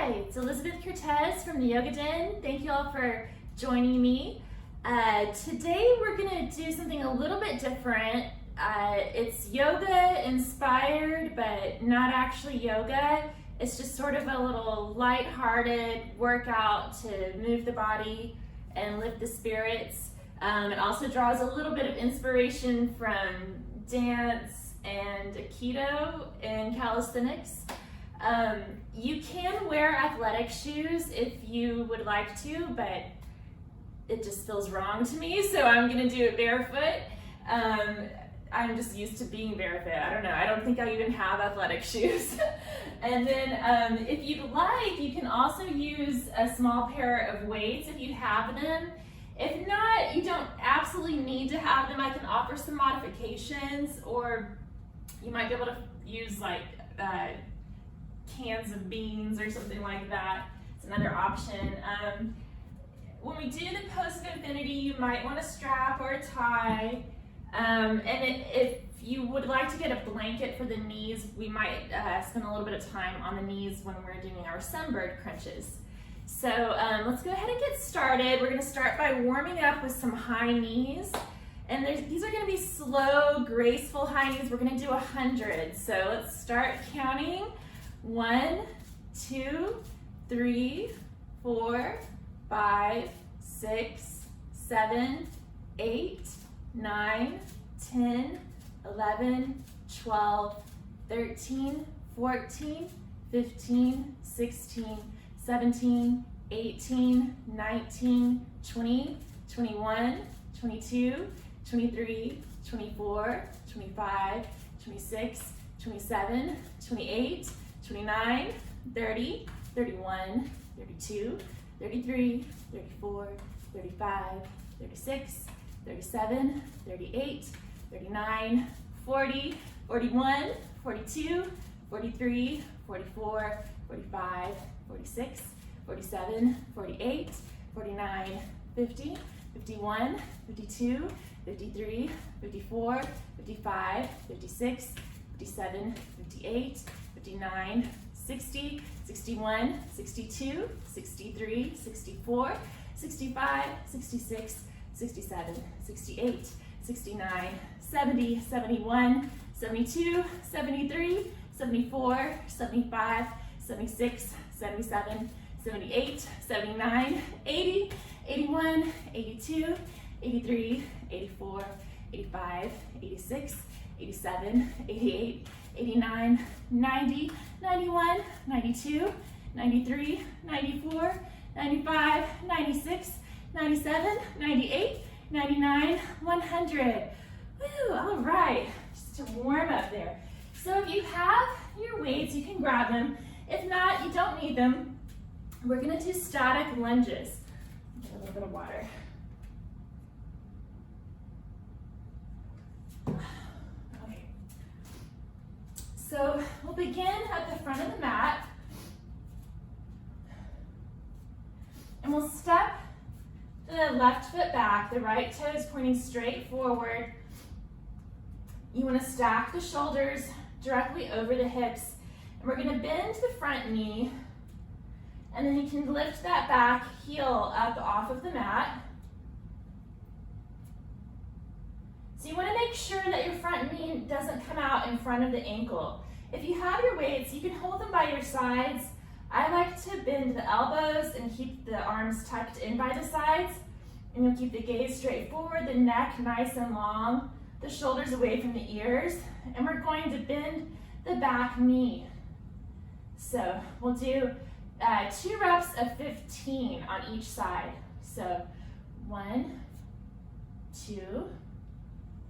Hi, it's Elizabeth Cortez from the Yoga Den. Thank you all for joining me. Today we're going to do something a little bit different. It's yoga inspired, but not actually yoga. It's just sort of a little lighthearted workout to move the body and lift the spirits. It also draws a little bit of inspiration from dance and aikido and calisthenics. You can wear athletic shoes if you would like to, but it just feels wrong to me, so I'm gonna do it barefoot. I'm just used to being barefoot. I don't know, I don't think I even have athletic shoes. And then if you'd like, you can also use a small pair of weights if you have them. If not, you don't absolutely need to have them. I can offer some modifications, or you might be able to use like cans of beans or something like that. It's another option. When we do the pose of infinity, you might want a strap or a tie. If you would like to get a blanket for the knees, we might spend a little bit of time on the knees when we're doing our sunbird crunches. So let's go ahead and get started. We're going to start by warming up with some high knees. And these are going to be slow, graceful high knees. We're going to do 100. So let's start counting. 1, 2, 3, 4, 5, 6, 7, 8, 9, 10, 11, 12, 13, 14, 15, 16, 17, 18, 19, 20, 21, 22, 23, 24, 25, 26, 27, 28, 29, 30, 31, 32, 33, 34, 35, 36, 37, 38, 39, 40, 41, 42, 43, 44, 45, 46, 47, 48, 49, 50, 51, 52, 53, 54, 55, 56, 57, 58, 59, 60, 61, 62, 63, 64, 65, 66, 67, 68, 69, 70, 71, 72, 73, 74, 75, 76, 77, 78, 79, 80, 81, 82, 83, 84, 85, 86, 87, 88, 89, 90, 91, 92, 93, 94, 95, 96, 97, 98, 99, 100. Woo, all right, just to warm up there. So if you have your weights, you can grab them. If not, you don't need them. We're gonna do static lunges. Get a little bit of water. Okay. So we'll begin at the front of the mat. And we'll step the left foot back, the right toe is pointing straight forward. You want to stack the shoulders directly over the hips. And we're going to bend the front knee. And then you can lift that back heel up off of the mat. So you want to make sure that your front knee doesn't come out in front of the ankle. If you have your weights, you can hold them by your sides. I like to bend the elbows and keep the arms tucked in by the sides. And you'll keep the gaze straight forward, the neck nice and long, the shoulders away from the ears. And we're going to bend the back knee. So we'll do 2 reps of 15 on each side. So 1, 2,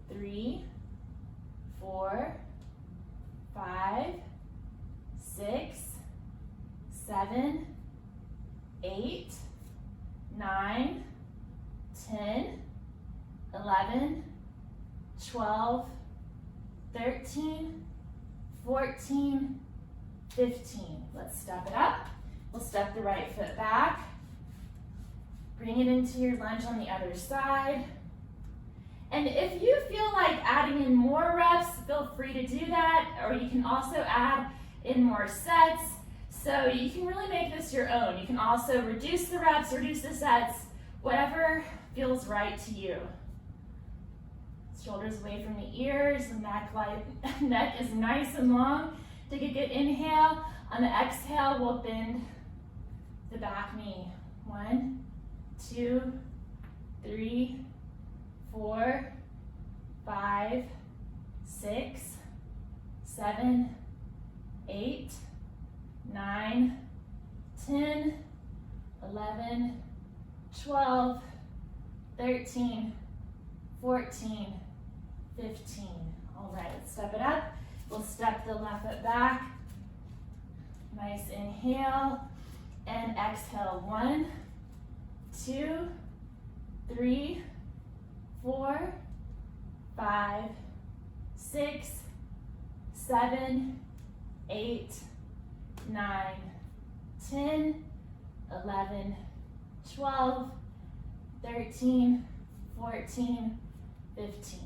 3, 4, 5, 6, 7, 8, 9, 10, 11, 12, 13, 14, 15. Let's step it up. We'll step the right foot back. Bring it into your lunge on the other side. And if you feel like adding in more reps, feel free to do that, or you can also add in more sets. So you can really make this your own. You can also reduce the reps, reduce the sets, whatever feels right to you. Shoulders away from the ears, the neck is nice and long. Take a good inhale. On the exhale, we'll bend the back knee. 1, 2, 3, 4, 5, 6, 7, 8, 9, 10, 11, 12, 13, 14, 15. All right, let's step it up. We'll step the left foot back. Nice inhale and exhale. 1, 2, 3, 4, 5, 6, 7, 8, 9, 10, 11, 12, 13, 14, 15.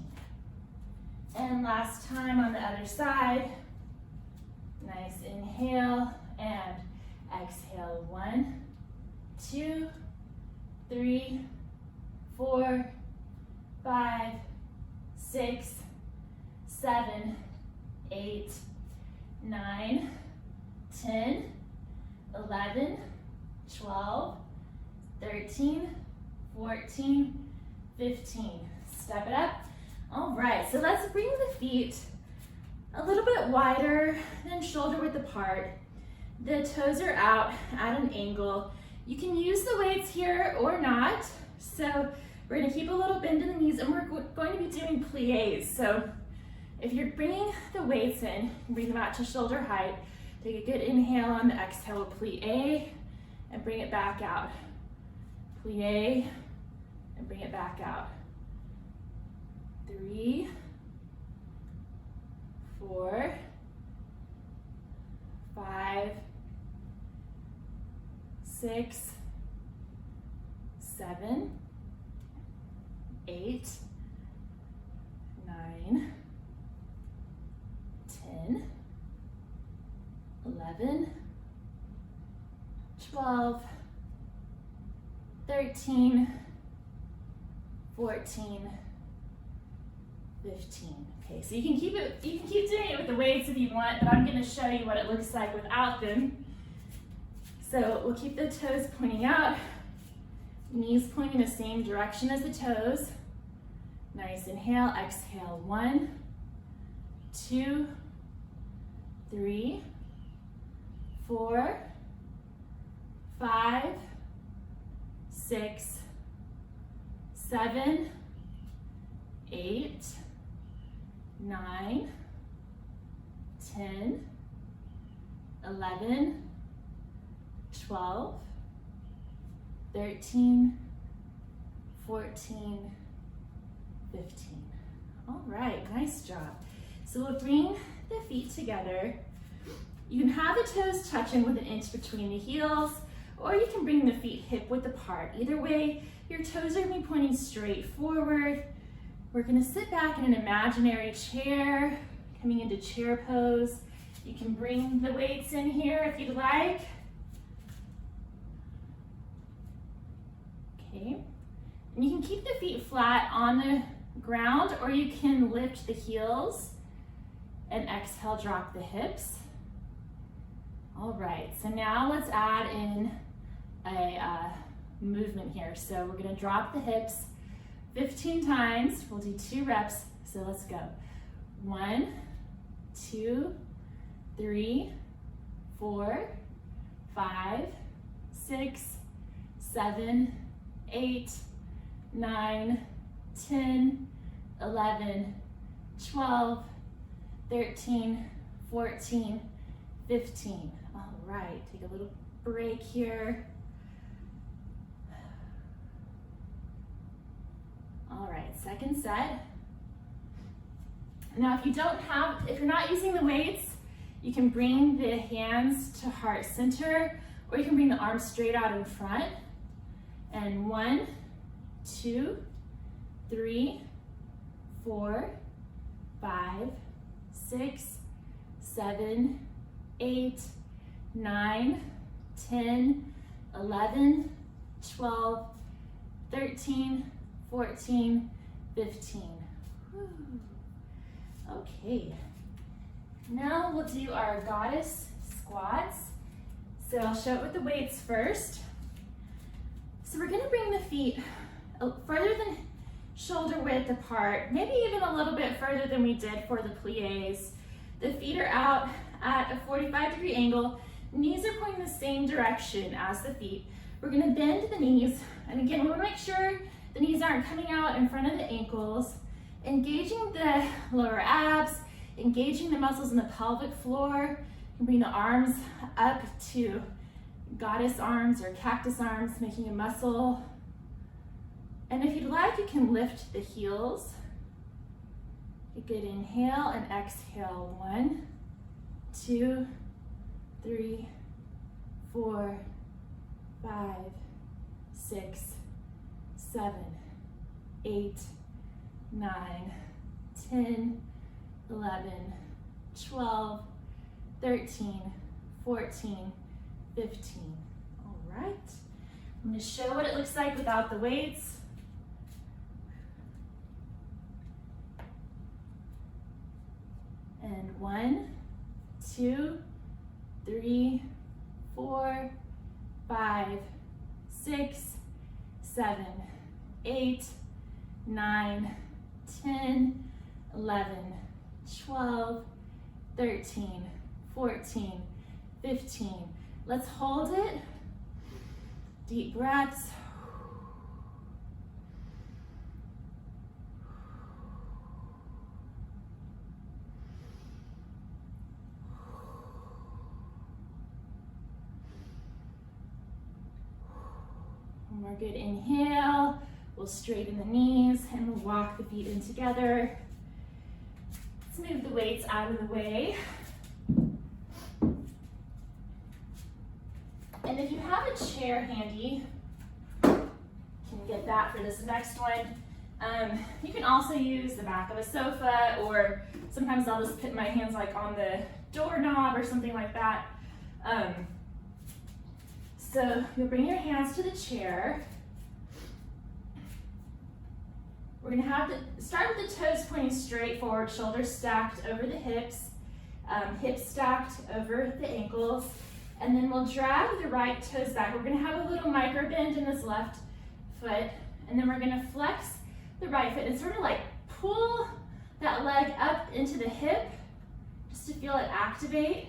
And last time on the other side. Nice inhale and exhale. 1, 2, 3, 4, 5, 6, 7, 8, 9, 10, 11, 12, 13, 14, 15. Step it up. All right, so let's bring the feet a little bit wider than shoulder width apart. The toes are out at an angle. You can use the weights here or not. So we're gonna keep a little bend in the knees, and we're going to be doing plies. So if you're bringing the weights in, bring them out to shoulder height. Take a good inhale on the exhale, plie, and bring it back out. Plie, and bring it back out. 3, 4, 5, 6, 7, 8, 9, 10, 11, 12, 13, 14, 15. Okay, so you can keep doing it with the weights if you want, but I'm going to show you what it looks like without them. So we'll keep the toes pointing out, knees pointing the same direction as the toes. Nice inhale, exhale. 1, 2, 3, 4, 5, 6, 7, 8, 9, 10, 11, 12, 13, 14, 15. All right, nice job. So we'll bring the feet together. You can have the toes touching with an inch between the heels, or you can bring the feet hip width apart. Either way, your toes are going to be pointing straight forward. We're going to sit back in an imaginary chair, coming into chair pose. You can bring the weights in here if you'd like. Okay, and you can keep the feet flat on the ground, or you can lift the heels and exhale, drop the hips. All right, so now let's add in a movement here. So we're going to drop the hips 15 times. We'll do 2 reps. So let's go. 1, 2, 3, 4, 5, 6, 7, 8, 9, 10, 11, 12, 13, 14, 15. All right, take a little break here. All right, second set. Now, if you're not using the weights, you can bring the hands to heart center, or you can bring the arms straight out in front. And 1, 2, 3, 4, 5, 6, 7, 8, 9, 10, 11, 12, 13, 14, 15. Whew. Okay, now we'll do our goddess squats. So I'll show it with the weights first. So we're gonna bring the feet further than shoulder width apart, maybe even a little bit further than we did for the plies. The feet are out at a 45-degree angle. Knees are pointing the same direction as the feet. We're gonna bend the knees, and again, we wanna make sure the knees aren't coming out in front of the ankles, engaging the lower abs, engaging the muscles in the pelvic floor. You can bring the arms up to goddess arms or cactus arms, making a muscle. And if you'd like, you can lift the heels. A good inhale and exhale. 1, 2, 3, 4, 5, 6, 7, 8, 9, 10, 11, 12, 13, 14, 15. All right. I'm going to show what it looks like without the weights. And 1, 2, 3, 4, 5, 6, 7, 8, 9, 10, 11, 12, 13, 14, 15. Let's hold it. Deep breaths. One more good inhale. We'll straighten the knees and we'll walk the feet in together. Let's move the weights out of the way. And if you have a chair handy, you can get that for this next one. You can also use the back of a sofa, or sometimes I'll just put my hands like on the doorknob or something like that. So you'll bring your hands to the chair. We're gonna start with the toes pointing straight forward, shoulders stacked over the hips, hips stacked over the ankles, and then we'll drag the right toes back. We're gonna have a little micro bend in this left foot, and then we're gonna flex the right foot and sort of like pull that leg up into the hip, just to feel it activate.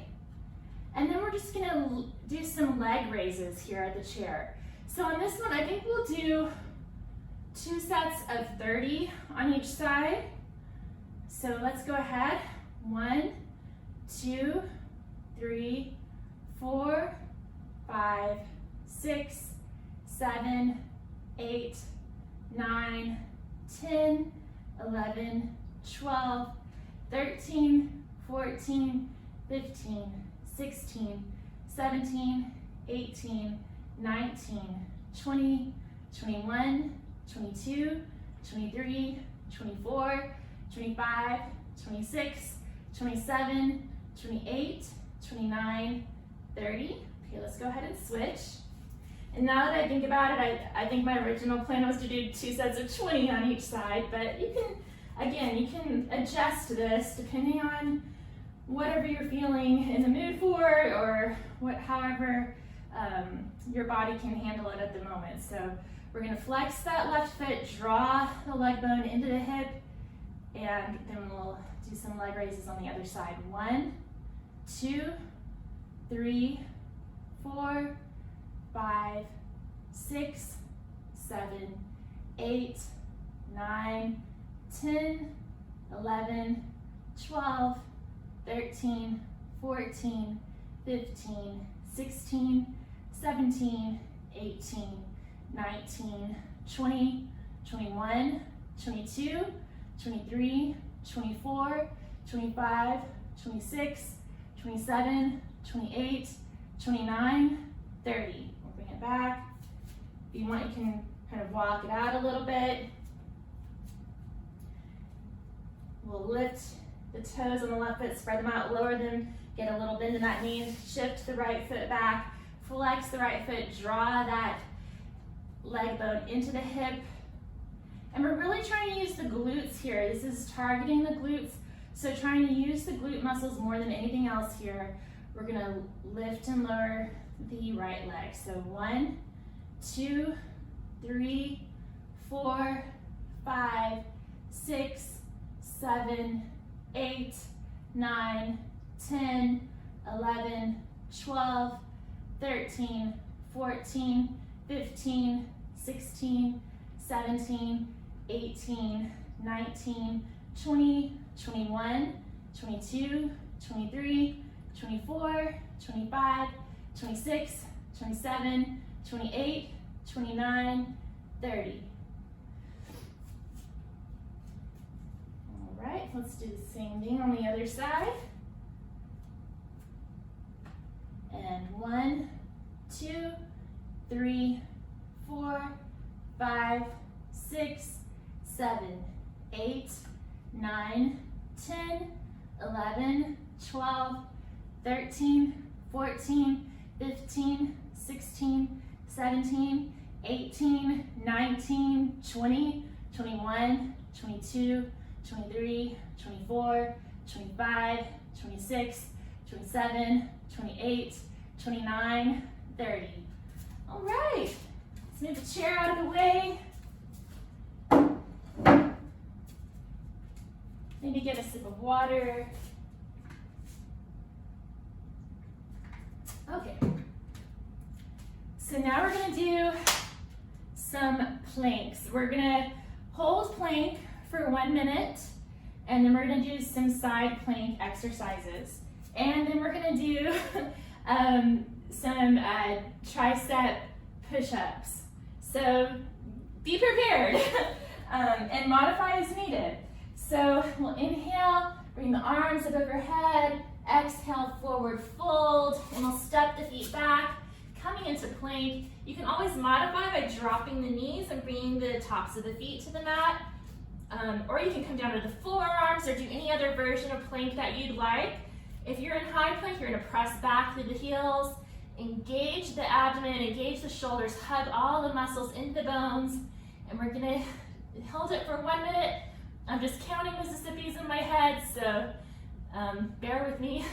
And then we're just gonna do some leg raises here at the chair. So on this one, I think we'll do 2 sets of 30 on each side. So let's go ahead. 1, 2, 3, 4, 5, 6, 7, 8, 9, 10, 11, 12, 13, 14, 15, 16, 17, 18, 19, 20, 21, 22, 23, 24, 25, 26, 27, 28, 29, 30. Okay, let's go ahead and switch. And now that I think about it, I think my original plan was to do 2 sets of 20 on each side, but you can, again, you can adjust this depending on whatever you're feeling in the mood for, or however your body can handle it at the moment. So we're gonna flex that left foot, draw the leg bone into the hip, and then we'll do some leg raises on the other side. 1, 2, 3, 4, 5, 6, 7, 8, 9, 10, 11, 12, 13, 14, 15, 16, 17, 18, 19, 20, 21, 22, 23, 24, 25, 26, 27, 28, 29, 30. We'll bring it back. If you want, you can kind of walk it out a little bit. We'll lift the toes on the left foot, spread them out, lower them Get a little bend in that knee, shift the right foot back, flex the right foot, draw that leg bone into the hip. And we're really trying to use the glutes here. This is targeting the glutes, so trying to use the glute muscles more than anything else here. We're gonna lift and lower the right leg. So 1, 2, 3, 4, 5, 6, 7, 8, 9, 10, 11, 12, 13, 14, 15, 16, 17, 18, 19, 20, 21, 22, 23, 24, 25, 26, 27, 28, 29, 30. All right, let's do the same thing on the other side. And 1, 2, 3, 4, 5, 6, 7, 8, 9, 10, 11, 12, 13, 14, 15, 16, 17, 18, 19, 20, 21, 22, 23, 24, 25, 26, 27, 28, 29, 30. All right, let's move the chair out of the way. Maybe get a sip of water. Okay, so now we're gonna do some planks. We're gonna hold plank for 1 minute, and then we're gonna do some side plank exercises. And then we're gonna do some tricep push-ups. So be prepared and modify as needed. So we'll inhale, bring the arms up overhead, exhale, forward fold, and we'll step the feet back, coming into plank. You can always modify by dropping the knees and bringing the tops of the feet to the mat. Or you can come down to the forearms or do any other version of plank that you'd like. If you're in high plank, you're gonna press back through the heels, engage the abdomen, engage the shoulders, hug all the muscles into the bones, and we're gonna hold it for 1 minute. I'm just counting Mississippis in my head, so bear with me.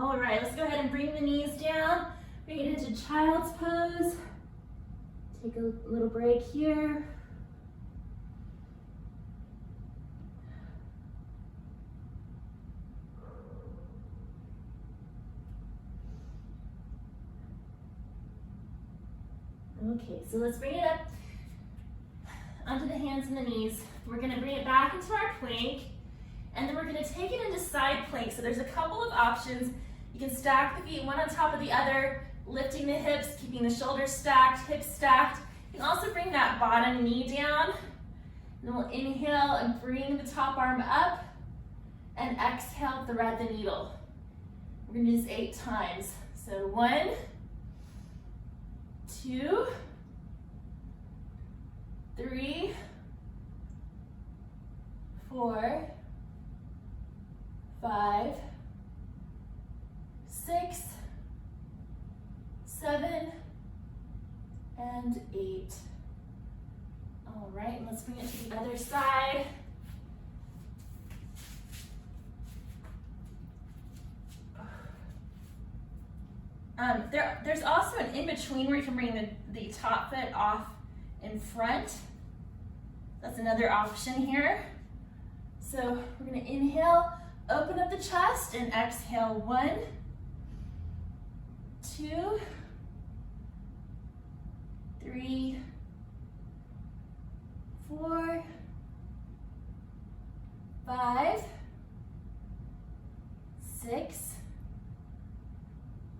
All right, let's go ahead and bring the knees down. Bring it into child's pose. Take a little break here. Okay, so let's bring it up onto the hands and the knees. We're gonna bring it back into our plank, and then we're gonna take it into side plank. So there's a couple of options. You can stack the feet one on top of the other, lifting the hips, keeping the shoulders stacked, hips stacked. You can also bring that bottom knee down. And then we'll inhale and bring the top arm up, and exhale, thread the needle. We're gonna do this 8 times. So 1, 2, 3, 4, 5, 6, 7, and 8. All right, and let's bring it to the other side. There's also an in-between where you can bring the top foot off in front. That's another option here. So we're gonna inhale, open up the chest, and exhale. 1, 2, 3, 4, 5, 6,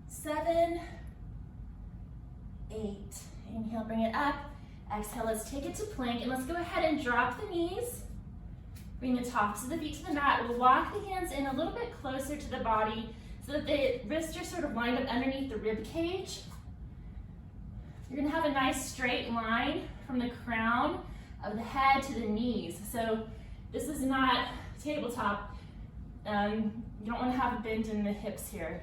7, 8. Inhale, bring it up. Exhale, let's take it to plank, and let's go ahead and drop the knees. Bring the tops of the feet to the mat. We'll walk the hands in a little bit closer to the body so that the wrists are sort of lined up underneath the rib cage. You're gonna have a nice straight line from the crown of the head to the knees. So this is not tabletop. You don't wanna have a bend in the hips here.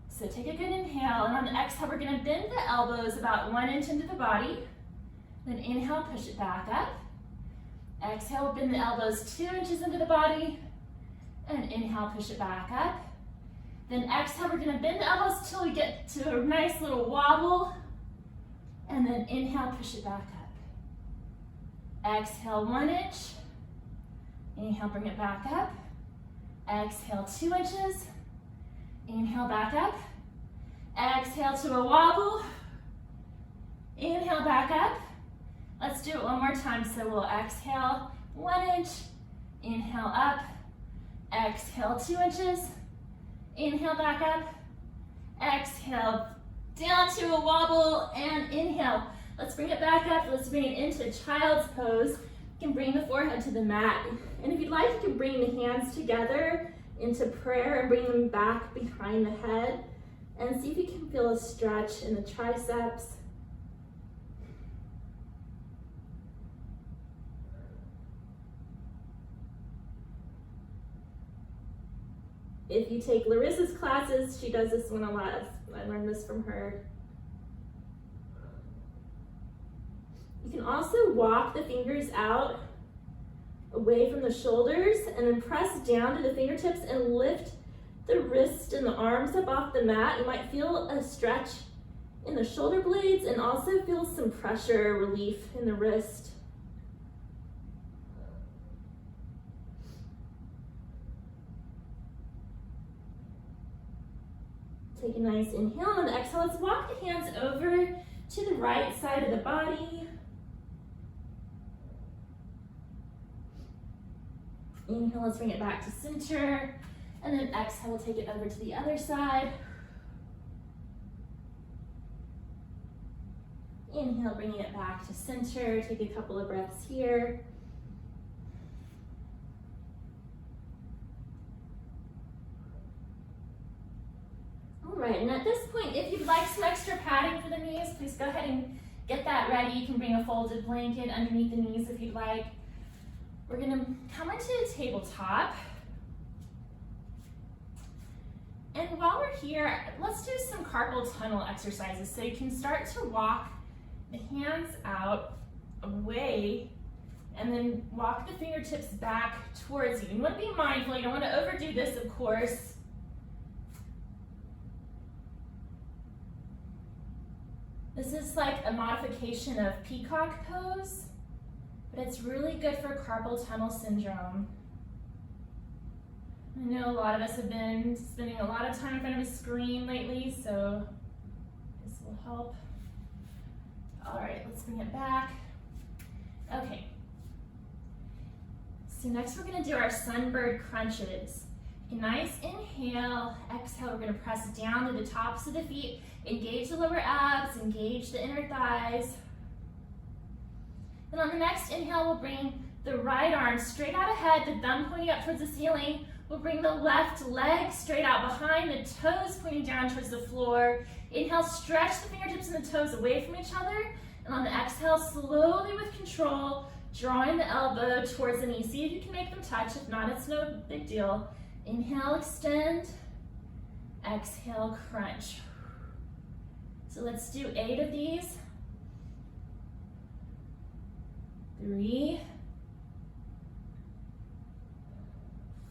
So take a good inhale, and on the exhale, we're gonna bend the elbows about 1 inch into the body. Then inhale, push it back up. Exhale, bend the elbows 2 inches into the body. And inhale, push it back up. Then exhale, we're gonna bend the elbows till we get to a nice little wobble. And then inhale, push it back up. Exhale, 1 inch. Inhale, bring it back up. Exhale, 2 inches. Inhale, back up. Exhale to a wobble. Inhale, back up. Let's do it one more time. So we'll exhale 1 inch, inhale up, exhale 2 inches, inhale back up, exhale down to a wobble, and inhale. Let's bring it back up. Let's bring it into child's pose. You can bring the forehead to the mat. And if you'd like, you can bring the hands together into prayer and bring them back behind the head. And see if you can feel a stretch in the triceps. If you take Larissa's classes, she does this one a lot. I learned this from her. You can also walk the fingers out away from the shoulders and then press down to the fingertips and lift the wrist and the arms up off the mat. You might feel a stretch in the shoulder blades and also feel some pressure relief in the wrist. Take a nice inhale, and exhale. Let's walk the hands over to the right side of the body. Inhale, let's bring it back to center. And then exhale, we'll take it over to the other side. Inhale, bringing it back to center. Take a couple of breaths here. All right, and at this point, if you'd like some extra padding for the knees, please go ahead and get that ready. You can bring a folded blanket underneath the knees if you'd like. We're gonna come into the tabletop. And while we're here, let's do some carpal tunnel exercises. So you can start to walk the hands out, away, and then walk the fingertips back towards you. You want to be mindful, you don't want to overdo this, of course. This is like a modification of peacock pose, but it's really good for carpal tunnel syndrome. I know a lot of us have been spending a lot of time in front of a screen lately, so this will help. All right, let's bring it back. Okay. So next we're gonna do our sunbird crunches. A nice inhale, exhale, we're gonna press down to the tops of the feet, engage the lower abs, engage the inner thighs. Then on the next inhale, we'll bring the right arm straight out ahead, the thumb pointing up towards the ceiling. We'll bring the left leg straight out behind, the toes pointing down towards the floor. Inhale, stretch the fingertips and the toes away from each other. And on the exhale, slowly with control, drawing the elbow towards the knee. See if you can make them touch. If not, it's no big deal. Inhale, extend. Exhale, crunch. So let's do 8 of these. 3,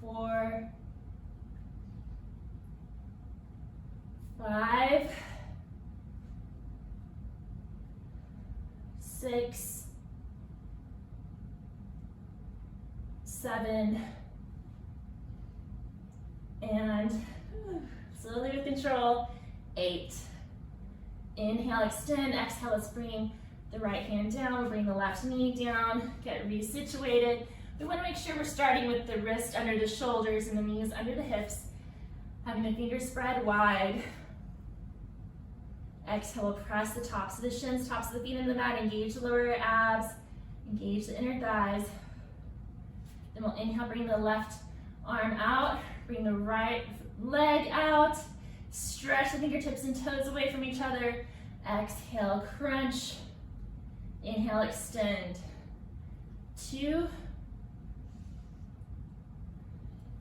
4, 5, 6, 7, and slowly with control, 8. Inhale, extend, exhale, let's bring the right hand down, we'll bring the left knee down, get resituated. We want to make sure we're starting with the wrist under the shoulders and the knees under the hips, having the fingers spread wide. Exhale, press the tops of the shins, tops of the feet into the mat, engage the lower abs, engage the inner thighs. Then we'll inhale, bring the left arm out, bring the right leg out, stretch the fingertips and toes away from each other. Exhale, crunch. Inhale, extend. 2,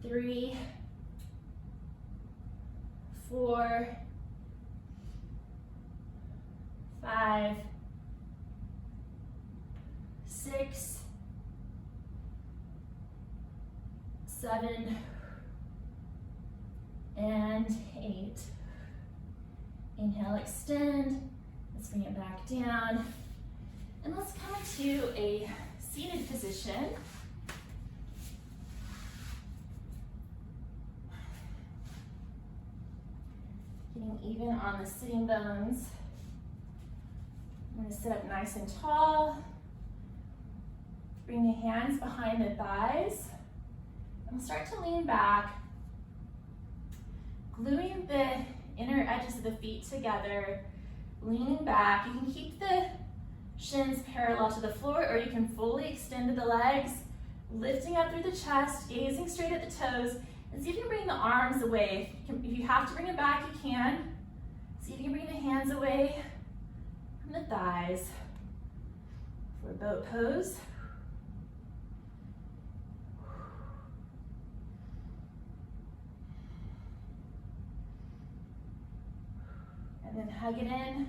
3, 4, 5, 6, 7, and 8. Inhale, extend. Let's bring it back down. And let's come to a seated position. Getting even on the sitting bones. I'm going to sit up nice and tall. Bring the hands behind the thighs. And we'll start to lean back, gluing the inner edges of the feet together, leaning back. You can keep the shins parallel to the floor, or you can fully extend the legs, lifting up through the chest, gazing straight at the toes, and see if you can bring the arms away. If you have to bring it back, you can. See if you can bring the hands away from the thighs for boat pose. And then hug it in.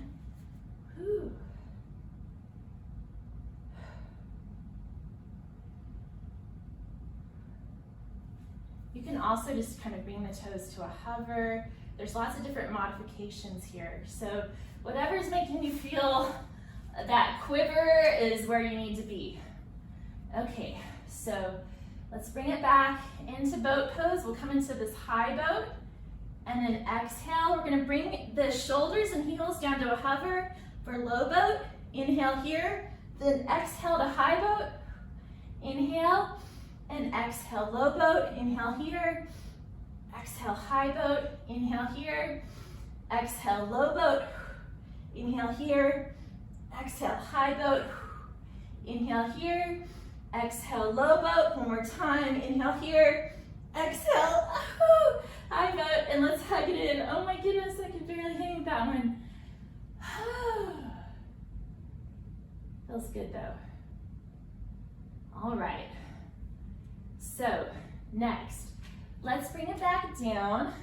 Whew. You can also just kind of bring the toes to a hover. There's lots of different modifications here. So whatever's making you feel that quiver is where you need to be. Okay, so let's bring it back into boat pose. We'll come into this high boat. And then exhale, we're gonna bring the shoulders and heels down to a hover for low boat. Inhale here, then exhale to high boat. Inhale, and exhale, low boat. Inhale here, exhale, high boat. Inhale here, exhale, low boat. Inhale here, exhale, high boat. Inhale here, exhale, low boat. One more time, inhale here, exhale, high boat, and let's hug it in. Oh my goodness, I can barely hang that one. Feels good though. All right, so next, let's bring it back down.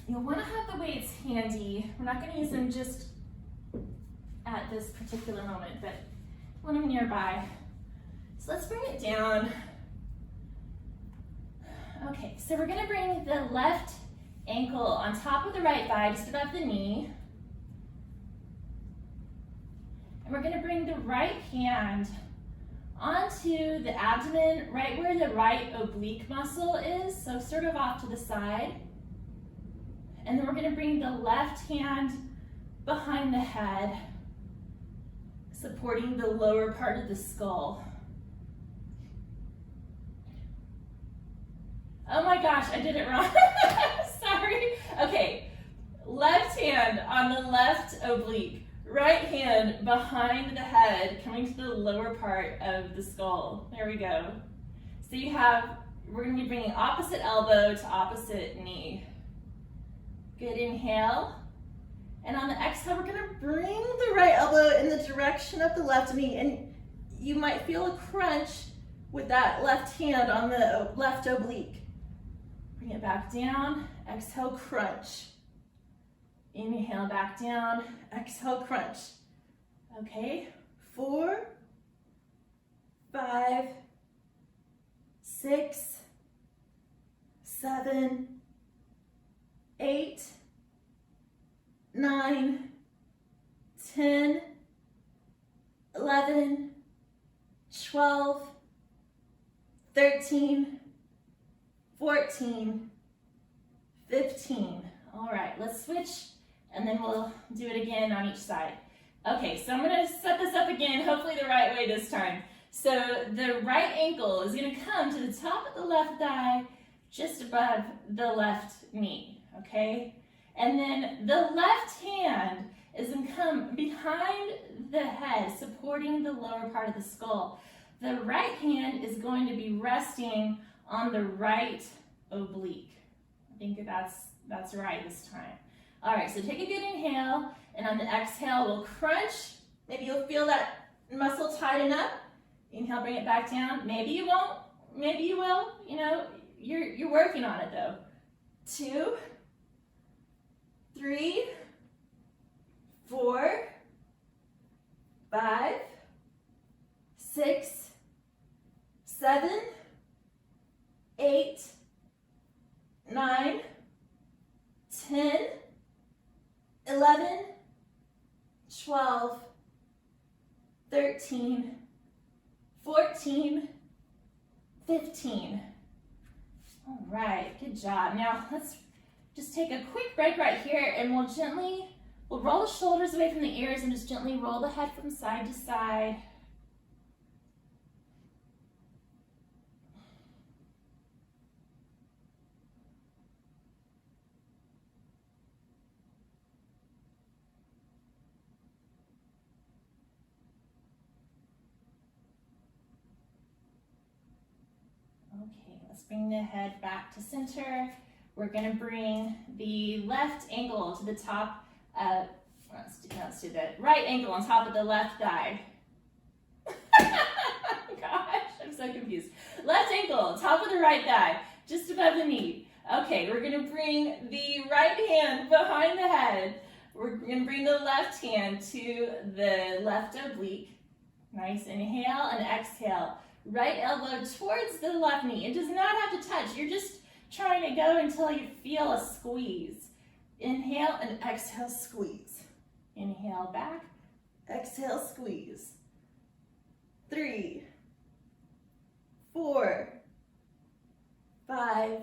You'll want to have the weights handy. We're not going to use them just at this particular moment, but want them nearby. So let's bring it down. Okay, so we're gonna bring the left ankle on top of the right thigh, just above the knee. And we're gonna bring the right hand onto the abdomen, right where the right oblique muscle is, so sort of off to the side. And then we're gonna bring the left hand behind the head, supporting the lower part of the skull. Oh my gosh, I did it wrong. Sorry. Okay, left hand on the left oblique, right hand behind the head, coming to the lower part of the skull. There we go. So you have, we're gonna be bringing opposite elbow to opposite knee. Good, inhale. And on the exhale, we're gonna bring the right elbow in the direction of the left knee, and you might feel a crunch with that left hand on the left oblique. Bring it back down, exhale, crunch. Inhale, back down, exhale, crunch. Okay, 4, 5, 6, 7, 8, 9, 10, 11, 12, 13, 14, 15. All right, let's switch, and then we'll do it again on each side. Okay, so I'm gonna set this up again, hopefully the right way this time. So the right ankle is gonna come to the top of the left thigh, just above the left knee, okay? And then the left hand is gonna come behind the head, supporting the lower part of the skull. The right hand is going to be resting on the right oblique. I think that's right this time. All right, so take a good inhale, and on the exhale, we'll crunch. Maybe you'll feel that muscle tighten up. Inhale, bring it back down. Maybe you won't, maybe you will. You know, you're working on it though. 2, 3, 4, 5, 6, 7, 8, 9, 10, 11, 12, 13, 14, 15. All right, good job. Now let's just take a quick break right here, and we'll roll the shoulders away from the ears and just gently roll the head from side to side. Okay, let's bring the head back to center. We're going to bring the left ankle to the top. Let's do the right ankle on top of the left thigh. Gosh, I'm so confused. Left ankle, top of the right thigh, just above the knee. Okay, we're going to bring the right hand behind the head. We're going to bring the left hand to the left oblique. Nice, inhale and exhale. Right elbow towards the left knee. It does not have to touch. You're just trying to go until you feel a squeeze. Inhale and exhale, squeeze. Inhale back, exhale, squeeze. 3, 4, 5,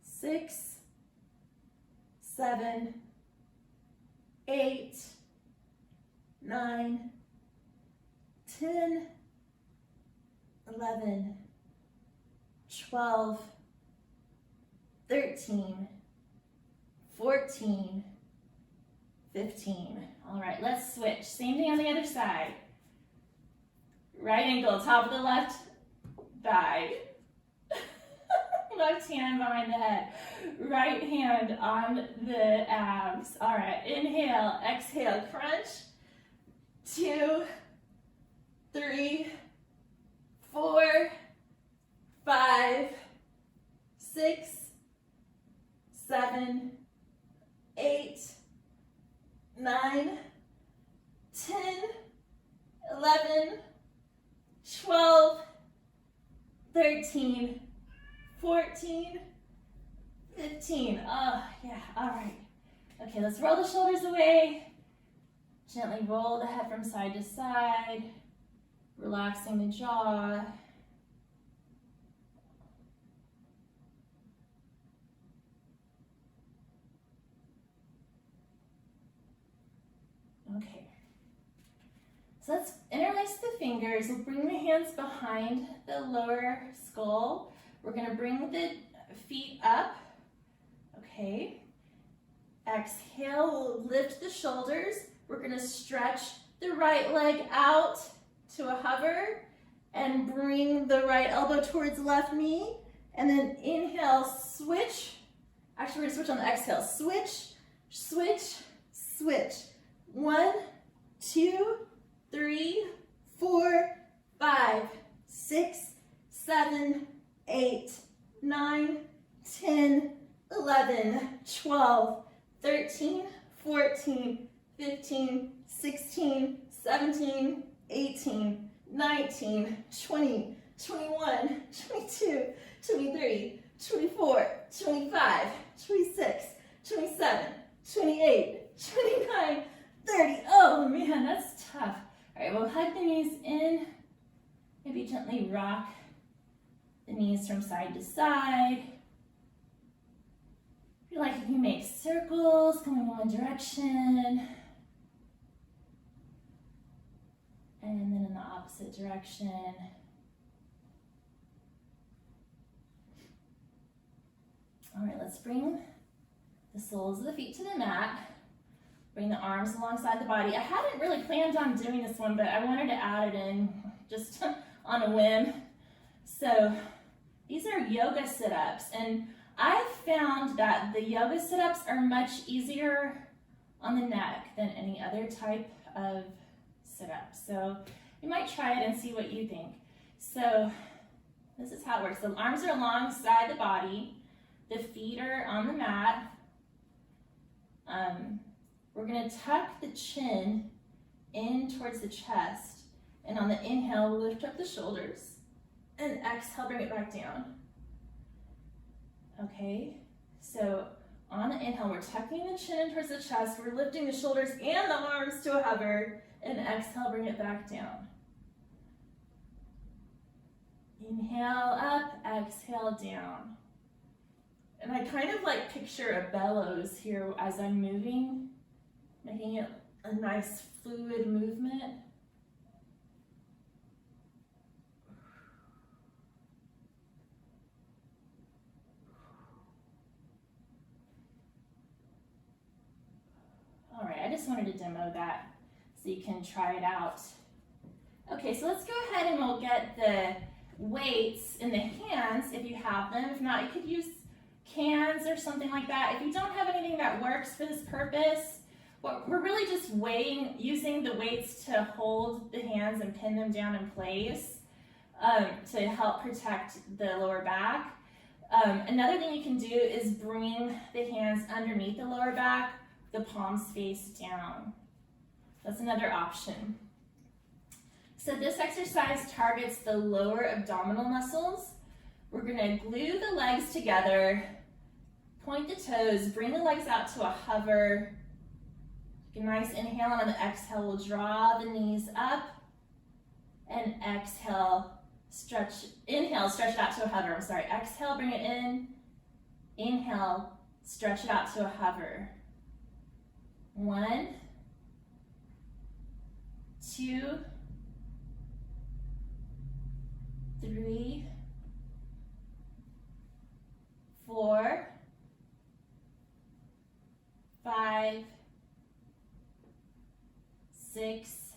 6, 7, 8, 9, 10, 11, 12, 13, 14, 15. All right, let's switch. Same thing on the other side. Right ankle, top of the left thigh. Left hand behind the head. Right hand on the abs. All right, inhale, exhale, crunch. 2, 3, 4, 5, 6, 7, 8, 9, 10, 11, 12, 13, 14, 15. Oh, yeah, all right. Okay, let's roll the shoulders away. Gently roll the head from side to side, relaxing the jaw. Okay, so let's interlace the fingers. We'll bring the hands behind the lower skull. We're going to bring the feet up. Okay. Exhale, we'll lift the shoulders. We're going to stretch the right leg out to a hover and bring the right elbow towards the left knee. And then inhale, switch. Actually, we're going to switch on the exhale. Switch, switch, switch. 1, 2, 3, 4, 5, 6, 7, 8, 9, 10, 11, 12, 13, 14, 15, 16, 17, 18, 19, 20, 21, 22, 23, 24, 25, 26, 27, 28, 29, 30. Oh man, that's tough. All right, we'll hug the knees in. Maybe gently rock knees from side to side. If you like, you can make circles going in one direction. And then in the opposite direction. All right, let's bring the soles of the feet to the mat. Bring the arms alongside the body. I hadn't really planned on doing this one, but I wanted to add it in just on a whim. So these are yoga sit-ups, and I've found that the yoga sit-ups are much easier on the neck than any other type of sit-up. So you might try it and see what you think. So this is how it works. The arms are alongside the body. The feet are on the mat. We're going to tuck the chin in towards the chest. And on the inhale, we'll lift up the shoulders. And exhale, bring it back down. Okay, so on the inhale, we're tucking the chin in towards the chest. We're lifting the shoulders and the arms to a hover. And exhale, bring it back down. Inhale up, exhale down. And I kind of like picture a bellows here as I'm moving, making it a nice fluid movement. All right, I just wanted to demo that so you can try it out. Okay, so let's go ahead and we'll get the weights in the hands if you have them. If not, you could use cans or something like that. If you don't have anything that works for this purpose, we're really just using the weights to hold the hands and pin them down in place to help protect the lower back. Another thing you can do is bring the hands underneath the lower back, the palms face down. That's another option. So this exercise targets the lower abdominal muscles. We're going to glue the legs together, point the toes, bring the legs out to a hover. Take a nice inhale, and on the exhale, we'll draw the knees up, and exhale, stretch, inhale, stretch it out to a hover. I'm sorry, exhale, bring it in, inhale, stretch it out to a hover. 1, 2, 3, 4, 5, 6,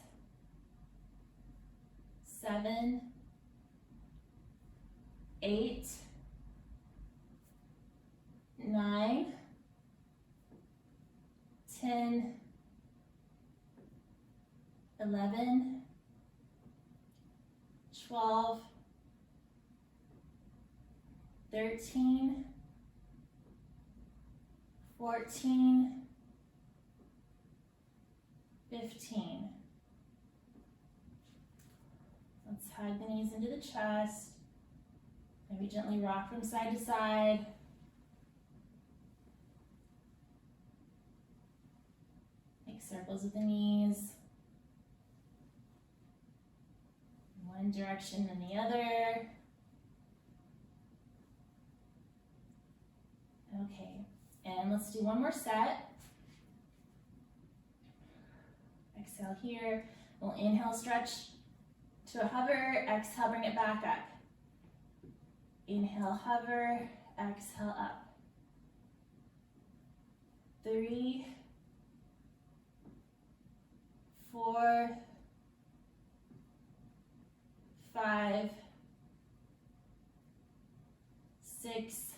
7, 8, 9, 10, 11, 12, 13, 14, 15. Let's hug the knees into the chest. Maybe gently rock from side to side. Make circles with the knees. One direction and the other. Okay, and let's do one more set. Exhale here. We'll inhale, stretch to a hover. Exhale, bring it back up. Inhale, hover. Exhale, up. 3, 4, 5, 6,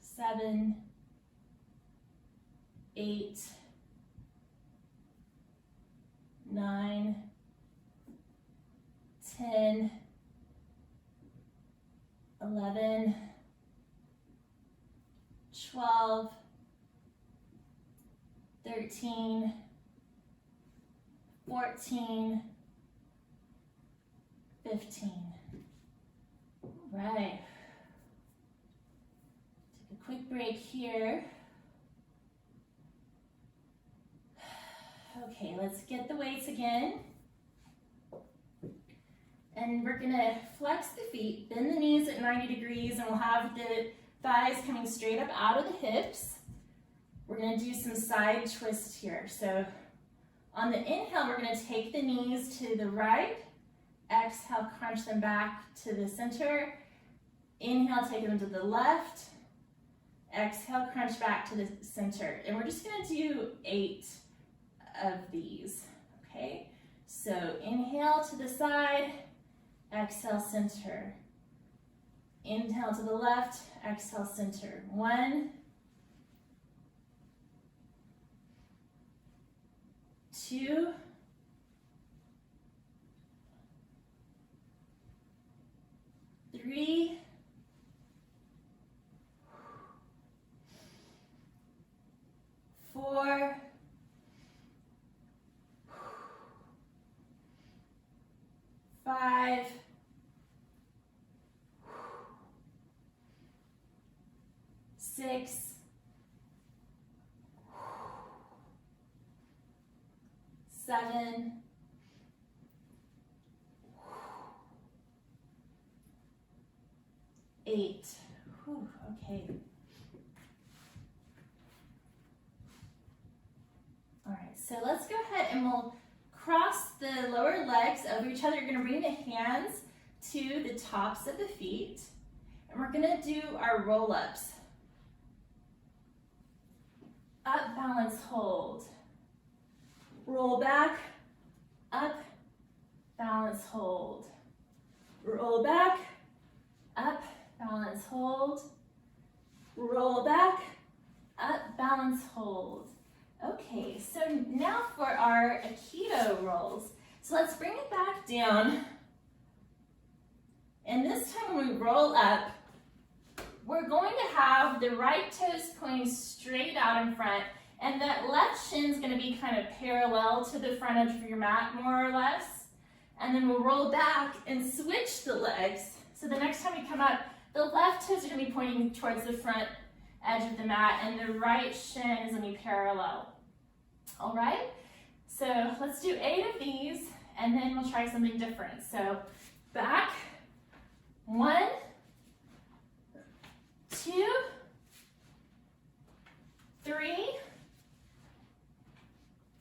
7, 8, 9, 10, 11, 12, 13, 14, 15. Right. Take a quick break here. Okay, let's get the weights again. And we're gonna flex the feet, bend the knees at 90 degrees, and we'll have the thighs coming straight up out of the hips. We're gonna do some side twists here. So on the inhale, we're gonna take the knees to the right. Exhale, crunch them back to the center. Inhale, take them to the left. Exhale, crunch back to the center. And we're just gonna do 8 of these, okay? So inhale to the side, exhale, center. Inhale to the left, exhale, center. 1, 2, 3, 4, 5, 6, 7, 8. Whew, okay. All right, so let's go ahead and we'll cross the lower legs over each other. You're gonna bring the hands to the tops of the feet, and we're gonna do our roll-ups. Up, balance, hold. Roll back, up, balance, hold. Roll back, up, balance, hold. Roll back, up, balance, hold. Okay, so now for our aikido rolls. So let's bring it back down. And this time when we roll up, we're going to have the right toes pointing straight out in front, and that left shin is going to be kind of parallel to the front edge of your mat, more or less. And then we'll roll back and switch the legs. So the next time we come up, the left toes are going to be pointing towards the front edge of the mat, and the right shin is going to be parallel. All right? So let's do 8 of these, and then we'll try something different. So back, 1, 2, 3,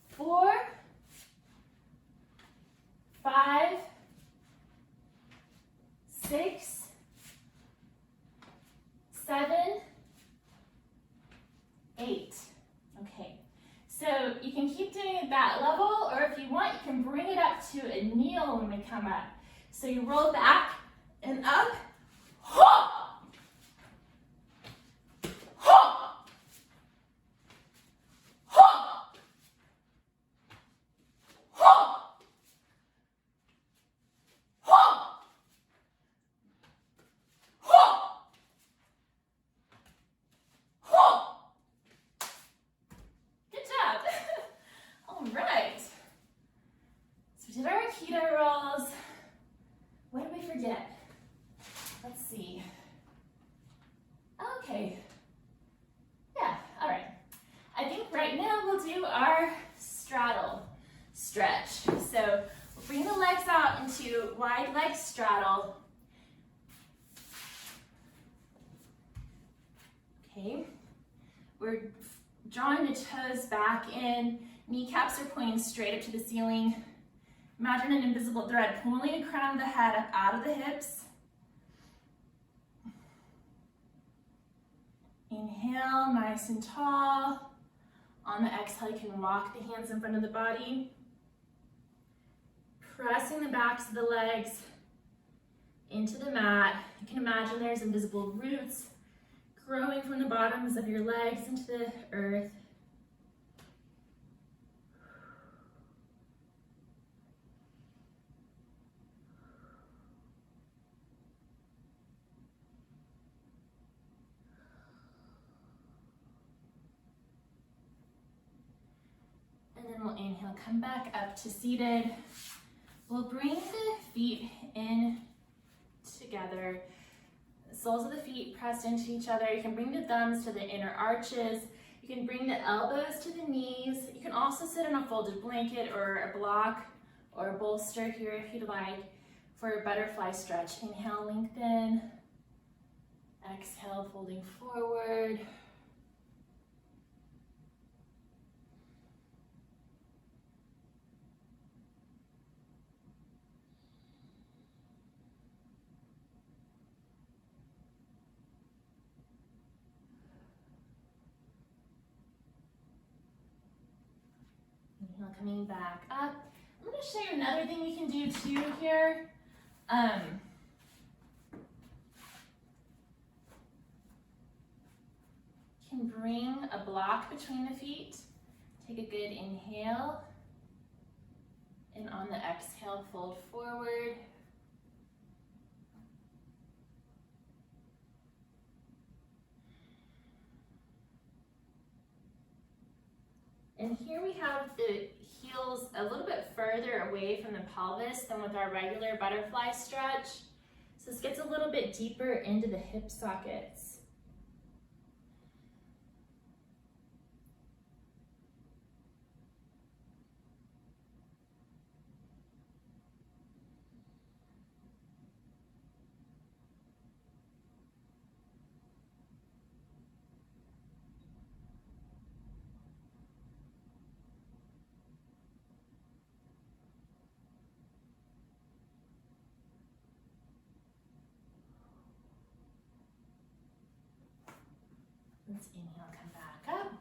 4, 5, 6, 7, 8. Okay, so you can keep doing it at that level, or if you want, you can bring it up to a kneel when we come up. So you roll back and up. Ha! Ha! Ha! Ha! Ha! Ha! Ha! Good job. All right. So we did our aikido rolls. What did we forget? Let's see. Okay. Yeah, all right. I think right now we'll do our straddle stretch. So we'll bring the legs out into wide leg straddle. Okay. We're drawing the toes back in. Kneecaps are pointing straight up to the ceiling. Imagine an invisible thread pulling the crown of the head up out of the hips. Inhale, nice and tall. On the exhale, you can rock the hands in front of the body. Pressing the backs of the legs into the mat. You can imagine there's invisible roots growing from the bottoms of your legs into the earth. And then we'll inhale, come back up to seated. We'll bring the feet in together. The soles of the feet pressed into each other. You can bring the thumbs to the inner arches. You can bring the elbows to the knees. You can also sit on a folded blanket or a block or a bolster here if you'd like. for a butterfly stretch. Inhale, lengthen. Exhale, folding forward. Inhale, coming back up. I'm going to show you another thing you can do too here. You can bring a block between the feet. Take a good inhale. And on the exhale, fold forward. And here we have the heels a little bit further away from the pelvis than with our regular butterfly stretch. So this gets a little bit deeper into the hip sockets. Let's inhale, come back up.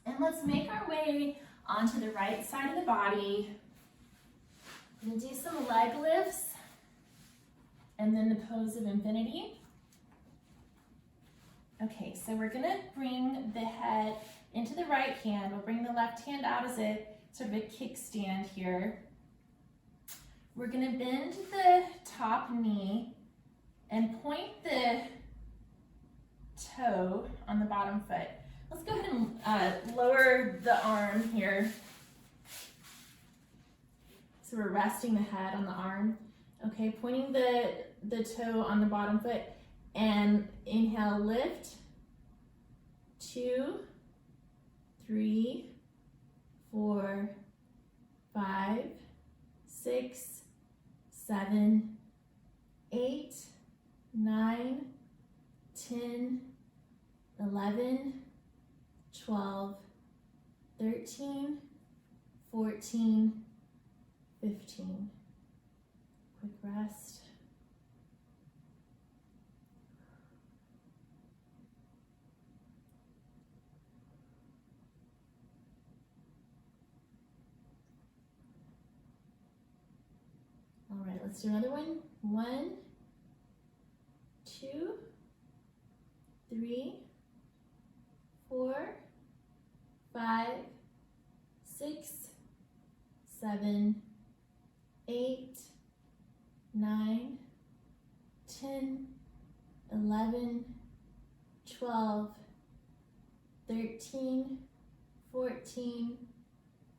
And let's make our way onto the right side of the body. We're going to do some leg lifts and then the pose of infinity. Okay, so we're going to bring the head into the right hand. We'll bring the left hand out as a sort of a kickstand here. We're going to bend the top knee and point the toe on the bottom foot. Let's go ahead and lower the arm here. So we're resting the head on the arm. Okay, pointing the toe on the bottom foot and inhale, lift. 2, 3, 4, 5, 6, 7, 8, 9, 10, 11, 12, 13, 14, 15. Quick rest. All right, let's do another one. 1, 2, 3, 4, 5, 6, 7, 8, 9, 10, 11, 12, 13, 14,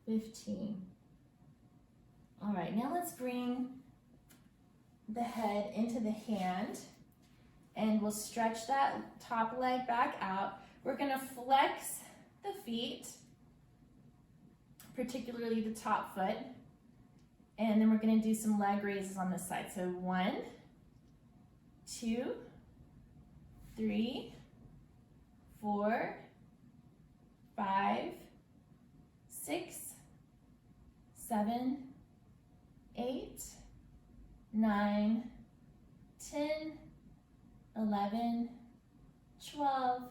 15. All right, now let's bring the head into the hand and we'll stretch that top leg back out. We're gonna flex the feet, particularly the top foot, and then we're gonna do some leg raises on this side. So 1, 2, 3, 4, 5, 6, 7, 8, 9, 10, 11, 12,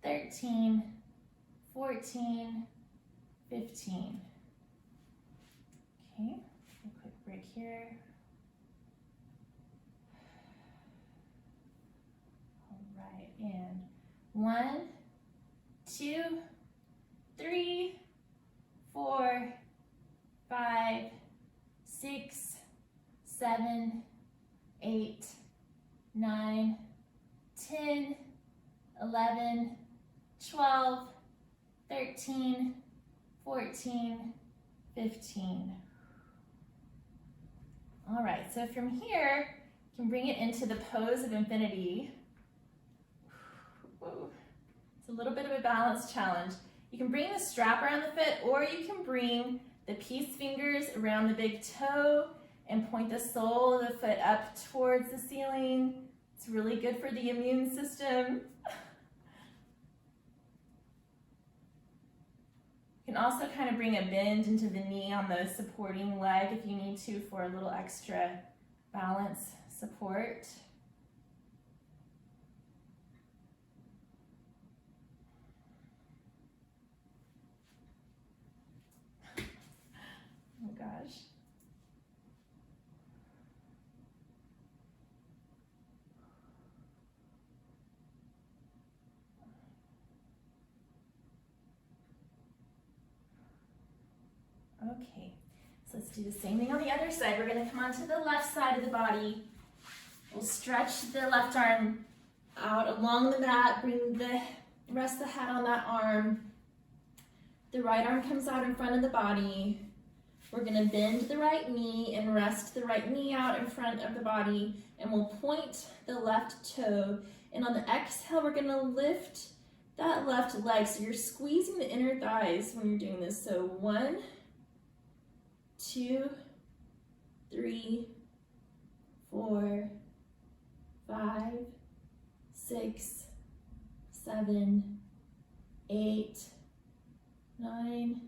13, 14, 15. Okay, a quick break here. All right, and 1, 2, 3, 4, 5, 6, 7, 8, 9, 10, 11, 12, 13, 14, 15. All right, so from here, you can bring it into the pose of infinity. Whoa. It's a little bit of a balance challenge. You can bring the strap around the foot, or you can bring the peace fingers around the big toe and point the sole of the foot up towards the ceiling. It's really good for the immune system. You can also kind of bring a bend into the knee on the supporting leg if you need to for a little extra balance support. Oh gosh. Okay, so let's do the same thing on the other side. We're going to come onto the left side of the body. We'll stretch the left arm out along the mat, rest the head on that arm. The right arm comes out in front of the body. We're going to bend the right knee and rest the right knee out in front of the body, and we'll point the left toe. And on the exhale, we're going to lift that left leg. So you're squeezing the inner thighs when you're doing this. So 1, 2, 3, 4, 5, 6, 7, 8, 9,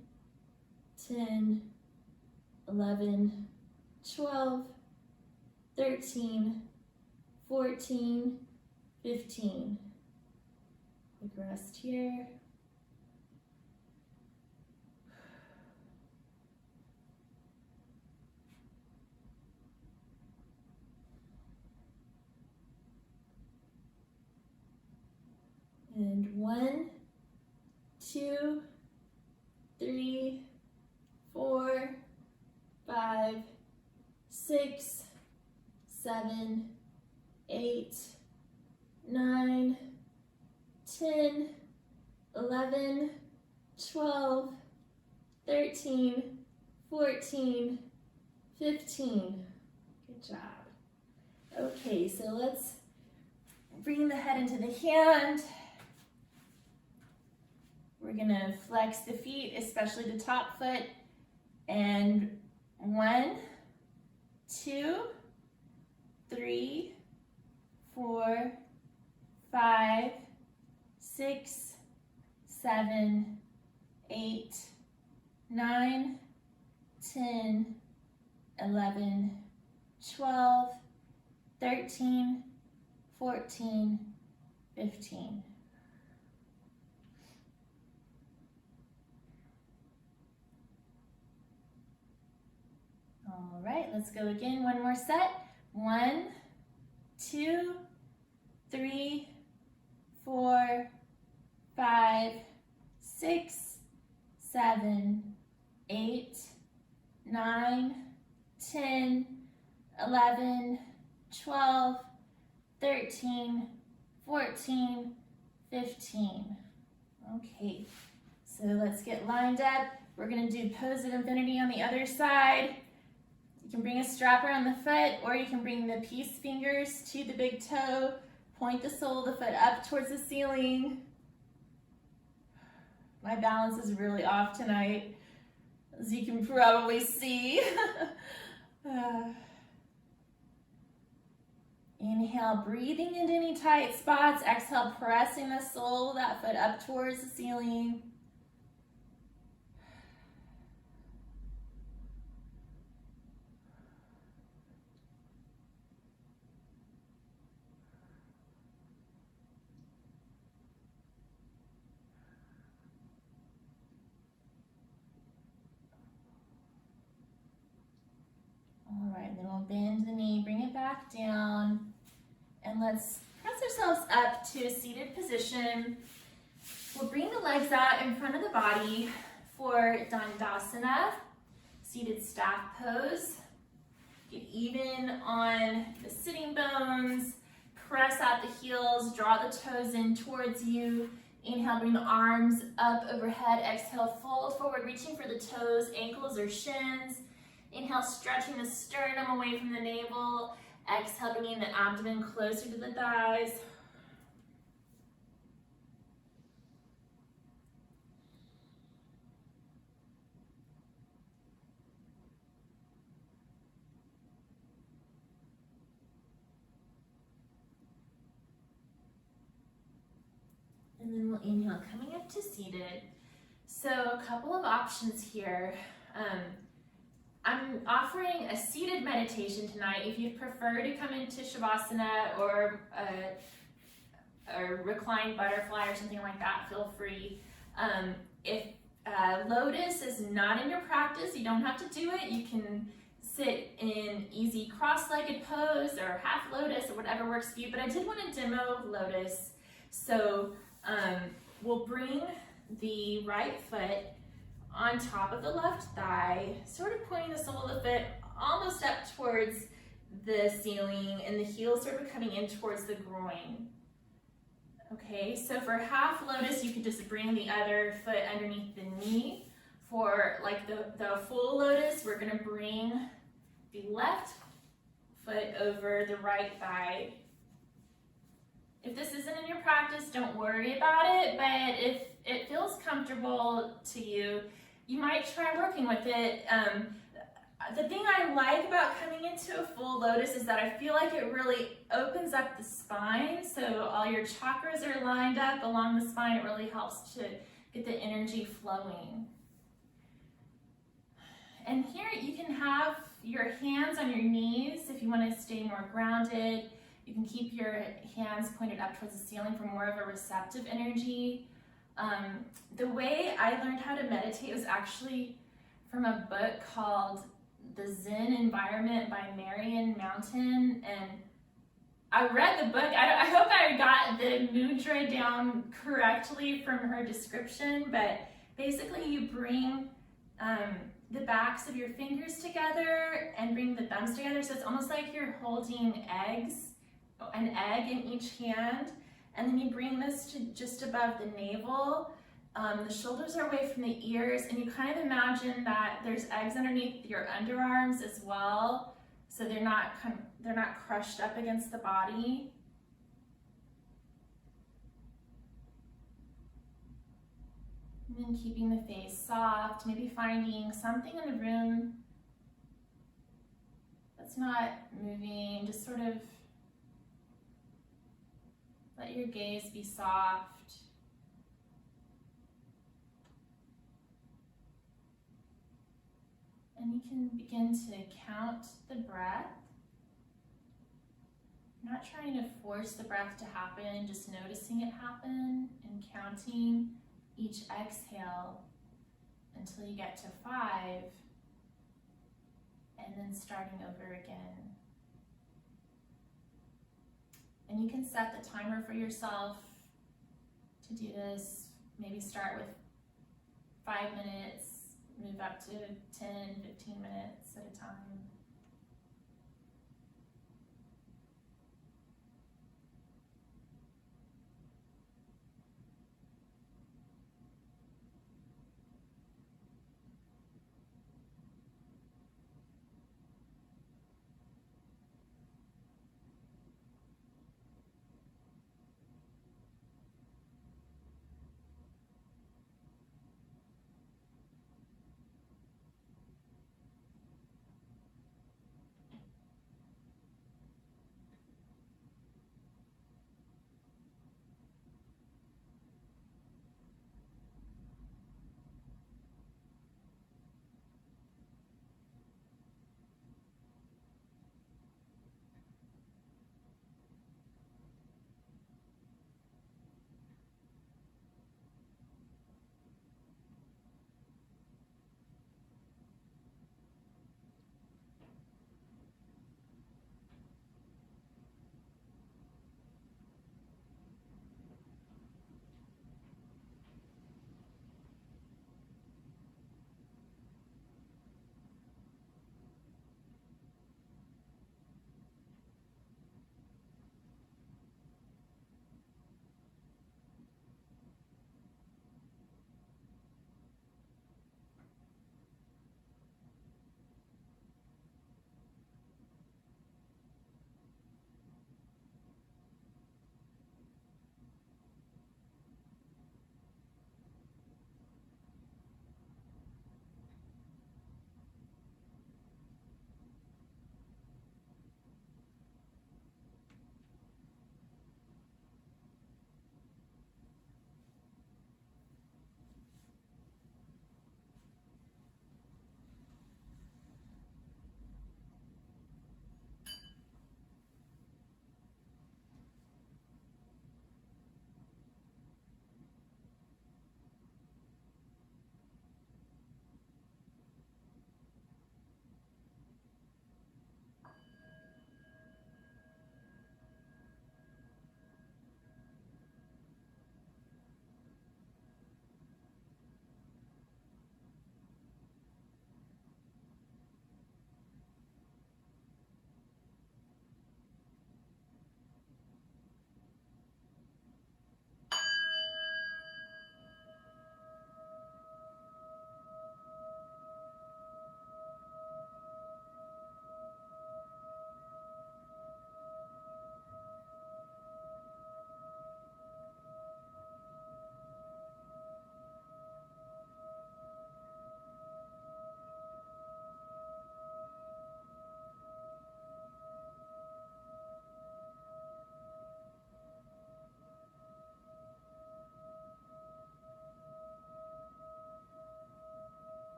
10, 11, 12, 13, 14, 15. Quick rest here. And 1, 2, 3, 4, 5, 6, 7, 8, 9, 10, 11, 12, 13, 14, 15. Good job. Okay, so let's bring the head into the hand. We're gonna flex the feet, especially the top foot. And 1, 2, 3, 4, 5, 6, 7, 8, 9, 10, 11, 12, 13, 14, 15. All right, let's go again. One more set. 1, 2, 3, 4, 5, 6, 7, 8, 9, 10, 11, 12, 13, 14, 15. Okay, so let's get lined up. We're gonna do pose of infinity on the other side. You can bring a strap around the foot, or you can bring the peace fingers to the big toe, point the sole of the foot up towards the ceiling. My balance is really off tonight, as you can probably see. Inhale, breathing into any tight spots. Exhale, pressing the sole of that foot up towards the ceiling. All right, and then we'll bend the knee, bring it back down, and let's press ourselves up to a seated position. We'll bring the legs out in front of the body for Dandasana, seated staff pose. Get even on the sitting bones, press out the heels, draw the toes in towards you. Inhale, bring the arms up overhead. Exhale, fold forward, reaching for the toes, ankles or shins. Inhale, stretching the sternum away from the navel. Exhale, bringing the abdomen closer to the thighs. And then we'll inhale, coming up to seated. So a couple of options here. I'm offering a seated meditation tonight. If you prefer to come into Shavasana or a reclined butterfly or something like that, feel free. If Lotus is not in your practice, you don't have to do it. You can sit in easy cross-legged pose or half lotus or whatever works for you, but I did want to demo Lotus. So we'll bring the right foot on top of the left thigh, sort of pointing the sole of the foot almost up towards the ceiling and the heel sort of coming in towards the groin. Okay, so for half lotus, you could just bring the other foot underneath the knee. For like the full lotus, we're gonna bring the left foot over the right thigh. If this isn't in your practice, don't worry about it, but if it feels comfortable to you, you might try working with it. The thing I like about coming into a full lotus is that I feel like it really opens up the spine, so all your chakras are lined up along the spine. It really helps to get the energy flowing. And here you can have your hands on your knees if you want to stay more grounded. You can keep your hands pointed up towards the ceiling for more of a receptive energy. The way I learned how to meditate was actually from a book called The Zen Environment by Marion Mountain, and I read the book. I hope I got the mudra down correctly from her description, but basically you bring the backs of your fingers together and bring the thumbs together, so it's almost like you're holding an egg in each hand, and then you bring this to just above the navel. The shoulders are away from the ears, and you kind of imagine that there's eggs underneath your underarms as well, so they're not crushed up against the body. And then keeping the face soft, maybe finding something in the room that's not moving, just sort of let your gaze be soft. And you can begin to count the breath. Not trying to force the breath to happen, just noticing it happen and counting each exhale until you get to 5, and then starting over again. And you can set the timer for yourself to do this. Maybe start with 5 minutes, move up to 10, 15 minutes at a time.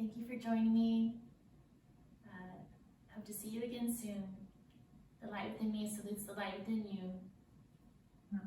Thank you for joining me. Hope to see you again soon. The light within me salutes the light within you. Namaste.